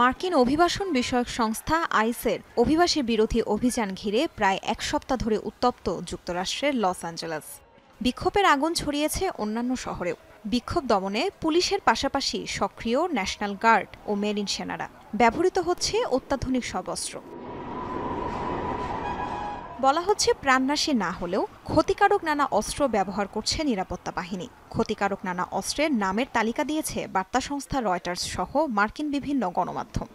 মার্কিন অভিবাসন বিষয়ক সংস্থা আইসের অভিবাসী বিরোধী অভিযান ঘিরে প্রায় এক সপ্তাহ ধরে উত্তপ্ত যুক্তরাষ্ট্রের লস অ্যাঞ্জেলেস। বিক্ষোভের আগুন ছড়িয়েছে অন্যান্য শহরেও। বিক্ষোভ দমনে পুলিশের পাশাপাশি সক্রিয় ন্যাশনাল গার্ড ও মেরিন সেনারা। ব্যবহৃত হচ্ছে অত্যাধুনিক সব অস্ত্র। বলা হচ্ছে প্রাণনাশী না হলেও ক্ষতিকারক নানা অস্ত্র ব্যবহার করছে নিরাপত্তা বাহিনী। ক্ষতিকারক নানা অস্ত্রের নামের তালিকা দিয়েছে বার্তা সংস্থা রয়টার্স সহ মার্কিন বিভিন্ন গণমাধ্যম।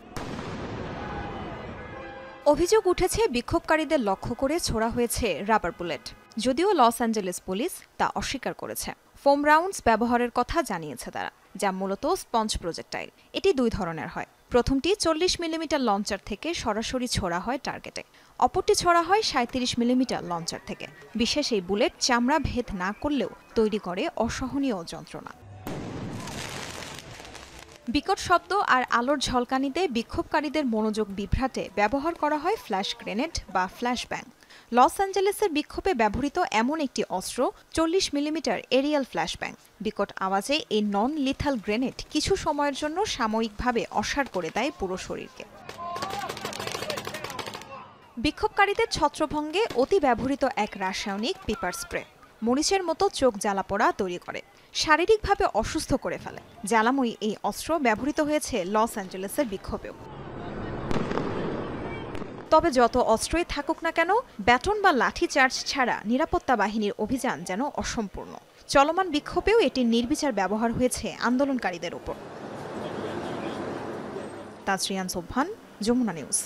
অভিযোগ উঠেছে বিক্ষোভকারীদের লক্ষ্য করে ছোড়া হয়েছে রাবার বুলেট। যদিও লস অ্যাঞ্জেলেস পুলিশ তা অস্বীকার করেছে। ফোম রাউন্ডস ব্যবহারের কথা জানিয়েছে তারা, যা মূলত স্পঞ্জ প্রজেক্টাইল। এটি দুই ধরনের হয়। প্রথমটি 40 মিলিমিটার লঞ্চার থেকে সরাসরি ছোড়া হয় টার্গেটে, অপরটি ছোড়া হয় 37 মিলিমিটার লঞ্চার থেকে। বিশেষ এই বুলেট চামড়া ভেদ না করলেও তৈরি করে অসহনীয় যন্ত্রণা। বিকট শব্দ আর আলোর ঝলকানিতে বিক্ষোভকারীদের মনোযোগ বিভ্রাটে ব্যবহার করা হয় ফ্ল্যাশ গ্রেনেড বা ফ্ল্যাশ ব্যাং। লস অ্যাঞ্জেলেসের বিক্ষোভে ব্যবহৃত এমন একটি অস্ত্র 40 মিলিমিটার এরিয়াল ফ্ল্যাশ ব্যাং। বিকট আওয়াজে এই নন লিথাল গ্রেনেড কিছু সময়ের জন্য সাময়িকভাবে অসাড় করে দেয় পুরো শরীরকে। বিক্ষোভকারীদের ছত্রভঙ্গে অতি ব্যবহৃত এক রাসায়নিক পেপার স্প্রে মরিচের মতো চোখ জ্বালাপোড়া তৈরি করে, শারীরিকভাবে অসুস্থ করে ফেলে। জ্বালাময়ী এই অস্ত্র ব্যবহৃত হয়েছে লস অ্যাঞ্জেলেসের বিক্ষোভেও। তবে যত অস্ত্রই থাকুক না কেন, ব্যাটন বা লাঠি চার্জ ছাড়া নিরাপত্তা বাহিনীর অভিযান যেন অসম্পূর্ণ। চলমান বিক্ষোভেও এটির নির্বিচার ব্যবহার হয়েছে আন্দোলনকারীদের উপর। তাজরিয়ান সোবহান, যমুনা নিউজ।